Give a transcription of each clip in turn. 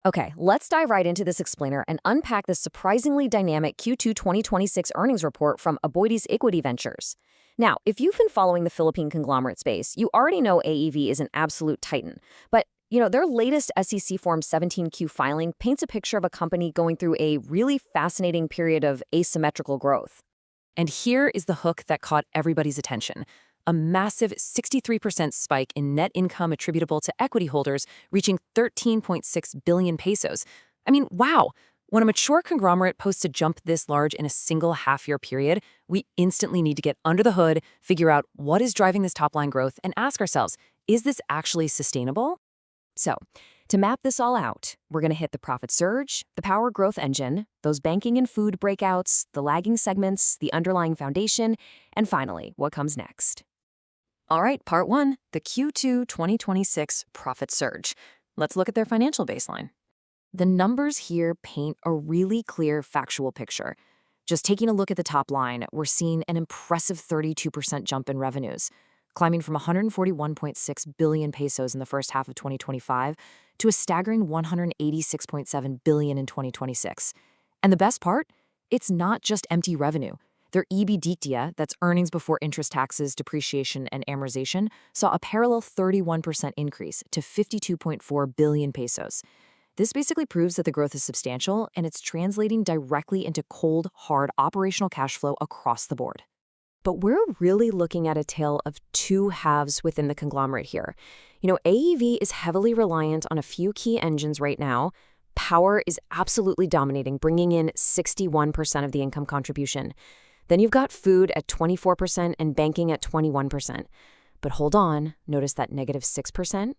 Okay, let's dive right into this explainer and unpack the surprisingly dynamic Q2 2026 earnings report from Aboitiz Equity Ventures. Now, if you've been following the Philippine conglomerate space, you already know AEV is an absolute titan. But, their latest SEC Form 17Q filing paints a picture of a company going through a really fascinating period of asymmetrical growth. And here is the hook that caught everybody's attention. A massive 63% spike in net income attributable to equity holders, reaching 13.6 billion pesos. I mean, wow! When a mature conglomerate posts a jump this large in a single half-year period, we instantly need to get under the hood, figure out what is driving this top-line growth, and ask ourselves, is this actually sustainable? So, to map this all out, we're going to hit the profit surge, the power growth engine, those banking and food breakouts, the lagging segments, the underlying foundation, and finally, what comes next. All right, part one, the Q2 2026 profit surge. Let's look at their financial baseline. The numbers here paint a really clear factual picture. Just taking a look at the top line, we're seeing an impressive 32% jump in revenues, climbing from 141.6 billion pesos in the first half of 2025 to a staggering 186.7 billion in 2026. And the best part? It's not just empty revenue. Their EBITDA, that's earnings before interest, taxes, depreciation, and amortization, saw a parallel 31% increase to 52.4 billion pesos. This basically proves that the growth is substantial, and it's translating directly into cold, hard operational cash flow across the board. But we're really looking at a tale of two halves within the conglomerate here. AEV is heavily reliant on a few key engines right now. Power is absolutely dominating, bringing in 61% of the income contribution. Then you've got food at 24% and banking at 21%. But hold on, notice that negative 6%?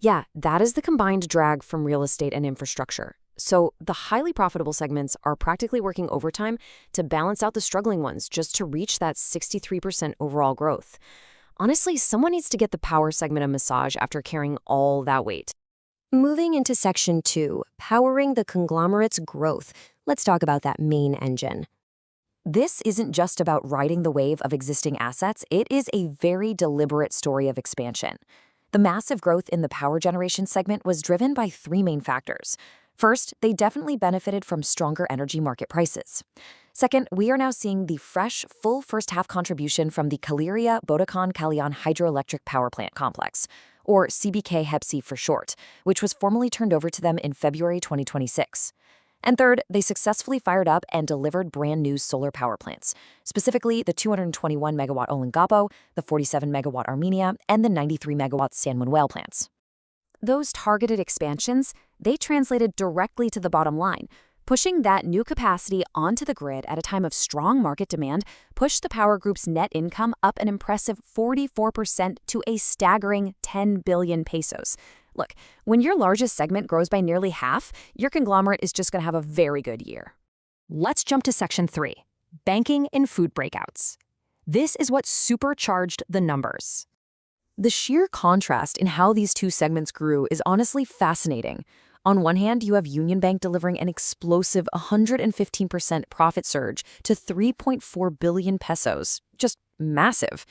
Yeah, that is the combined drag from real estate and infrastructure. So the highly profitable segments are practically working overtime to balance out the struggling ones just to reach that 63% overall growth. Honestly, someone needs to get the power segment a massage after carrying all that weight. Moving into section 2, powering the conglomerate's growth, let's talk about that main engine. This isn't just about riding the wave of existing assets, it is a very deliberate story of expansion. The massive growth in the power generation segment was driven by three main factors. First, they definitely benefited from stronger energy market prices. Second, we are now seeing the fresh, full first-half contribution from the Caleria Botocan Calian Hydroelectric Power Plant Complex, or CBK-HEPC for short, which was formally turned over to them in February 2026. And third, they successfully fired up and delivered brand-new solar power plants, specifically the 221-megawatt Olongapo, the 47-megawatt Armenia, and the 93-megawatt San Manuel plants. Those targeted expansions, they translated directly to the bottom line. Pushing that new capacity onto the grid at a time of strong market demand pushed the power group's net income up an impressive 44% to a staggering 10 billion pesos. Look, when your largest segment grows by nearly half, your conglomerate is just going to have a very good year. Let's jump to section 3, banking and food breakouts. This is what supercharged the numbers. The sheer contrast in how these two segments grew is honestly fascinating. On one hand, you have Union Bank delivering an explosive 115% profit surge to 3.4 billion pesos. Just massive.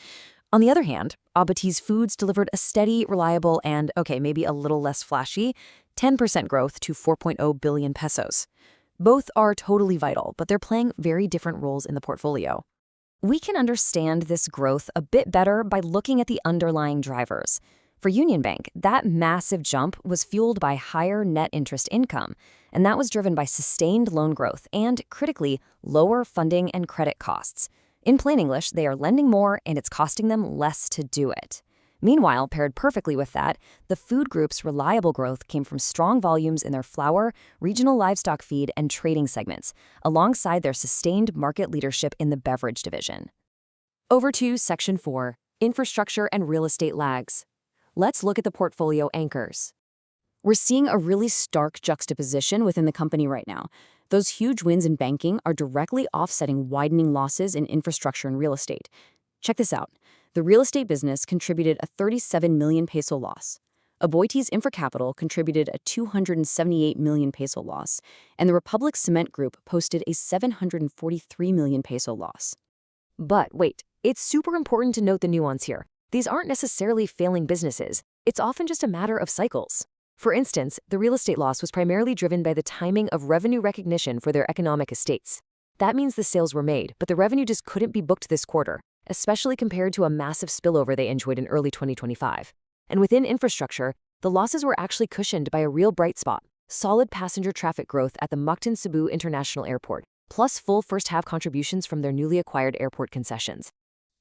On the other hand, Aboitiz Foods delivered a steady, reliable, and, maybe a little less flashy, 10% growth to 4.0 billion pesos. Both are totally vital, but they're playing very different roles in the portfolio. We can understand this growth a bit better by looking at the underlying drivers. For Union Bank, that massive jump was fueled by higher net interest income, and that was driven by sustained loan growth and, critically, lower funding and credit costs. In plain English, they are lending more and it's costing them less to do it. Meanwhile, paired perfectly with that, the food group's reliable growth came from strong volumes in their flour, regional livestock feed, and trading segments, alongside their sustained market leadership in the beverage division. Over to Section 4, Infrastructure and Real Estate Lags. Let's look at the portfolio anchors. We're seeing a really stark juxtaposition within the company right now. Those huge wins in banking are directly offsetting widening losses in infrastructure and real estate. Check this out. The real estate business contributed a 37 million peso loss. Aboitiz Infracapital contributed a 278 million peso loss, and the Republic Cement Group posted a 743 million peso loss. But wait, it's super important to note the nuance here. These aren't necessarily failing businesses. It's often just a matter of cycles. For instance, the real estate loss was primarily driven by the timing of revenue recognition for their economic estates. That means the sales were made, but the revenue just couldn't be booked this quarter, especially compared to a massive spillover they enjoyed in early 2025. And within infrastructure, the losses were actually cushioned by a real bright spot: solid passenger traffic growth at the Mukden Cebu International Airport, plus full first-half contributions from their newly acquired airport concessions.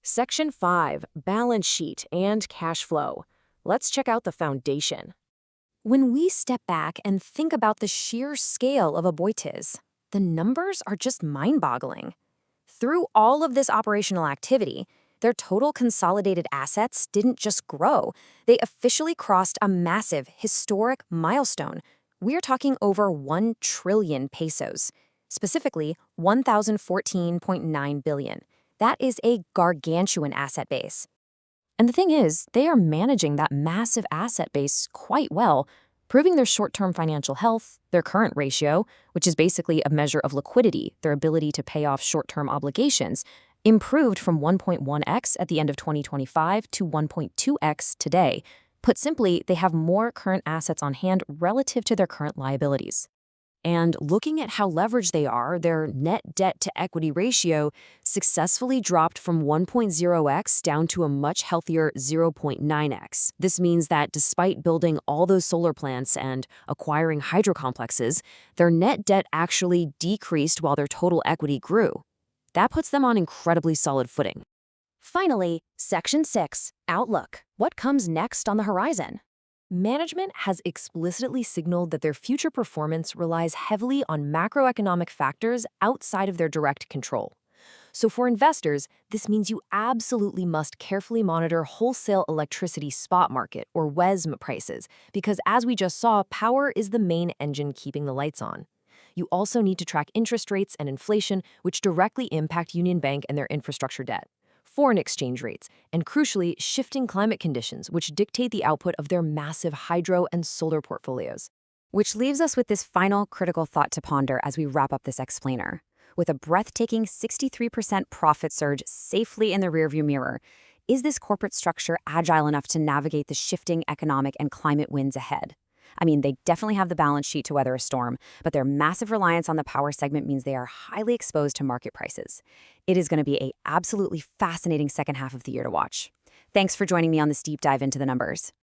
Section 5, Balance Sheet and Cash Flow. Let's check out the foundation. When we step back and think about the sheer scale of Aboitiz, the numbers are just mind-boggling. Through all of this operational activity, their total consolidated assets didn't just grow, they officially crossed a massive, historic milestone. We're talking over 1 trillion pesos, specifically 1,014.9 billion. That is a gargantuan asset base. And the thing is, they are managing that massive asset base quite well, proving their short-term financial health. Their current ratio, which is basically a measure of liquidity, their ability to pay off short-term obligations, improved from 1.1x at the end of 2025 to 1.2x today. Put simply, they have more current assets on hand relative to their current liabilities. And looking at how leveraged they are, their net debt-to-equity ratio successfully dropped from 1.0x down to a much healthier 0.9x. This means that despite building all those solar plants and acquiring hydro complexes, their net debt actually decreased while their total equity grew. That puts them on incredibly solid footing. Finally, Section 6, Outlook. What comes next on the horizon? Management has explicitly signaled that their future performance relies heavily on macroeconomic factors outside of their direct control. So for investors, this means you absolutely must carefully monitor wholesale electricity spot market, or WESM prices, because as we just saw, power is the main engine keeping the lights on. You also need to track interest rates and inflation, which directly impact Union Bank and their infrastructure debt, foreign exchange rates, and crucially, shifting climate conditions, which dictate the output of their massive hydro and solar portfolios. Which leaves us with this final critical thought to ponder as we wrap up this explainer. With a breathtaking 63% profit surge safely in the rearview mirror, is this corporate structure agile enough to navigate the shifting economic and climate winds ahead? I mean, they definitely have the balance sheet to weather a storm, but their massive reliance on the power segment means they are highly exposed to market prices. It is going to be an absolutely fascinating second half of the year to watch. Thanks for joining me on this deep dive into the numbers.